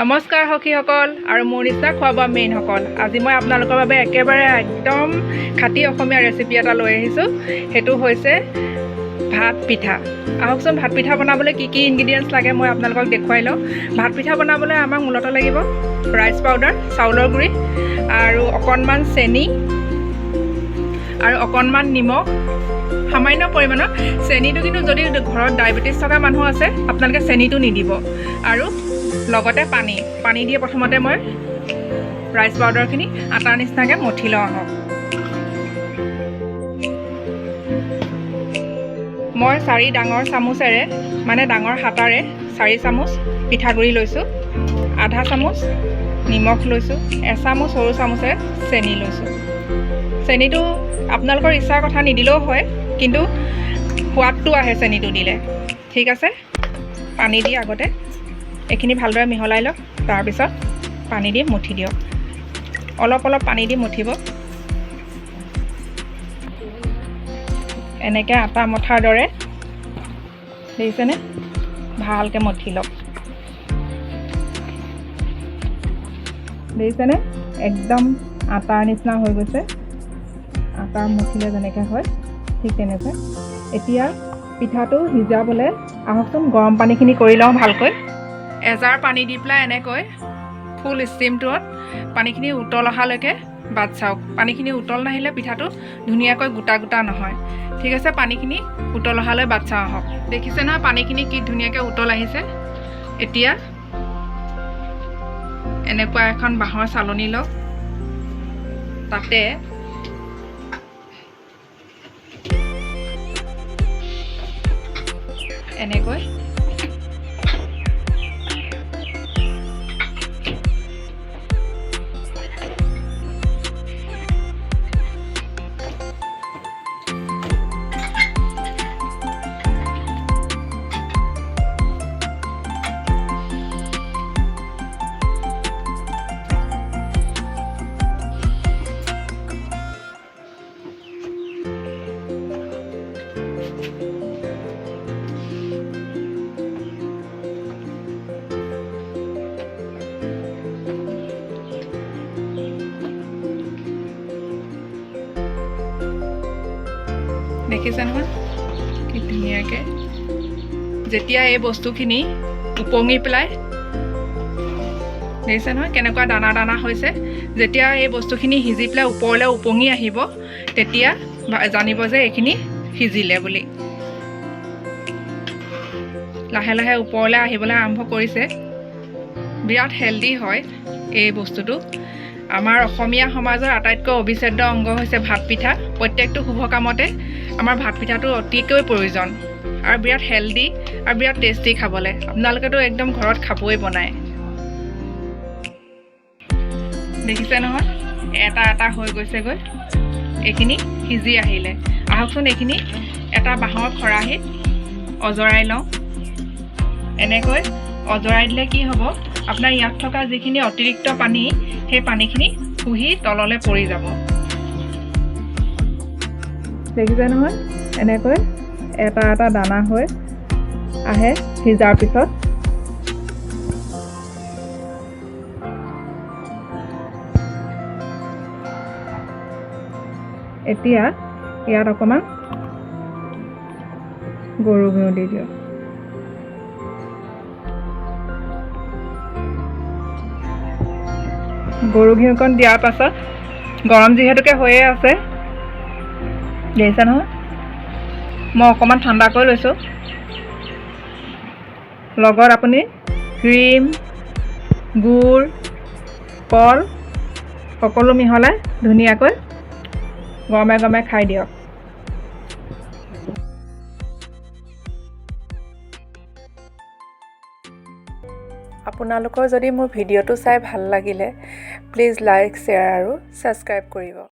নমস্কাৰ সখীসকল আৰু মোৰ নিচিনা খোৱা বোৱা মেইনসকল। আজি মই আপোনালোকৰ বাবে একেবাৰে একদম খাটি অসমীয়া ৰেচিপি এটা লৈ আহিছোঁ। সেইটো হৈছে ভাত পিঠা। আহকচোন ভাত পিঠা বনাবলৈ কি কি ইনগ্ৰিডিয়েণ্টছ লাগে মই আপোনালোকক দেখুৱাই লওঁ। ভাত পিঠা বনাবলৈ আমাক মূলতঃ লাগিব ৰাইচ পাউডাৰ, চাউলৰ গুড়ি আৰু অকণমান চেনি আৰু অকণমান নিমখ, সামান্য পৰিমাণৰ। চেনিটো কিন্তু যদি ঘৰত ডায়েবেটিছ থকা মানুহ আছে আপোনালোকে চেনিটো নিদিব। আৰু লগতে পানী দিয়ে প্ৰথমতে মই ৰাইচ পাউডাৰখিনি আটাৰ নিচিনাকৈ মঠি লওঁ। আহক, মই 4 ডাঙৰ চামুচেৰে মানে ডাঙৰ হাতাৰে 4 চামুচ পিঠাগুড়ি লৈছোঁ, আধা চামুচ নিমখ লৈছোঁ, এচামুচ সৰু চামুচেৰে চেনি লৈছোঁ। চেনিটো আপোনালোকৰ ইচ্ছাৰ কথা নিদিলেও হয়, কিন্তু সোৱাদটো আহে চেনিটো দিলে। ঠিক আছে, পানী দি আগতে এইখিনি ভালদৰে মিহলাই লওক। তাৰপিছত পানী দি মঠি দিয়ক। অলপ অলপ পানী দি মঠিব। এনেকৈ আটা মঠাৰ দৰে দেখিছেনে? ভালকৈ মঠি লওক। দেখিছেনে? একদম আটাৰ নিচিনা হৈ গৈছে। আটাৰ মঠিলে যেনেকৈ হয় ঠিক তেনেকৈ। এতিয়া পিঠাটো সিজাবলৈ আহকচোন গৰম পানীখিনি কৰি লওঁ ভালকৈ। এজাৰ পানী দি পেলাই এনেকৈ ফুল ষ্টিমটোত পানীখিনি উতল অহালৈকে বাট চাওক। পানীখিনি উতল নাহিলে পিঠাটো ধুনীয়াকৈ গোটা গোটা নহয়। ঠিক আছে, পানীখিনি উতল অহালৈ বাট চাওঁ। আহক, দেখিছে নহয় পানীখিনি কি ধুনীয়াকৈ উতল আহিছে। এতিয়া এনেকুৱা এখন বাঁহৰ চালনী লওক। তাতে এনেকৈ দেখিছে নহয় কি ধুনীয়াকৈ। যেতিয়া এই বস্তুখিনি উপঙি পেলাই, দেখিছে নহয় কেনেকুৱা দানা দানা হৈছে। যেতিয়া এই বস্তুখিনি সিজি পেলাই ওপৰলৈ উপঙি আহিব তেতিয়া জানিব যে এইখিনি সিজিলে বুলি। লাহে লাহে ওপৰলৈ আহিবলৈ আৰম্ভ কৰিছে। বিৰাট হেল্ডি হয় এই বস্তুটো। আমাৰ অসমীয়া সমাজৰ আটাইতকৈ অবিচ্ছেদ্য অংগ হৈছে ভাত পিঠা। প্ৰত্যেকটো শুভ কামতে আমাৰ ভাত পিঠাটো অতিকৈ প্ৰয়োজন আৰু বিৰাট হেল্ডি আৰু বিৰাট টেষ্টি খাবলৈ। আপোনালোকেতো একদম ঘৰত খাবই বনায়। দেখিছে নহয় এটা এটা হৈ গৈছেগৈ। এইখিনি সিজি আহিলে আহকচোন এইখিনি এটা বাঁহৰ খৰাহীত অজৰাই লওঁ। এনেকৈ অজৰাই দিলে কি হ'ব, আপোনাৰ ইয়াত থকা যিখিনি অতিৰিক্ত পানী সেই পানীখিনি শুহি তললৈ পৰি যাব। দেখিছে নহয় এনেকৈ এটা এটা দানা হৈ আহে সিজাৰ পিছত। এতিয়া ইয়াত অকণমান গৰু ঘিউ দি দিয়ক। গৰু ঘিউকণ দিয়াৰ পাছত গৰম যিহেতুকে হৈয়ে আছে, দেখিছে নহয় মই অকণমান ঠাণ্ডা কৰি লৈছোঁ। লগত আপুনি ক্ৰীম, গুড়, কল সকলো মিহলাই ধুনীয়াকৈ গৰমে গৰমে খাই দিয়ক। আপোনালোকৰ যদি মোৰ ভিডিঅ'টো চাই ভাল লাগিলে প্লিজ লাইক, শ্বেয়াৰ আৰু ছাবস্ক্ৰাইব কৰিব।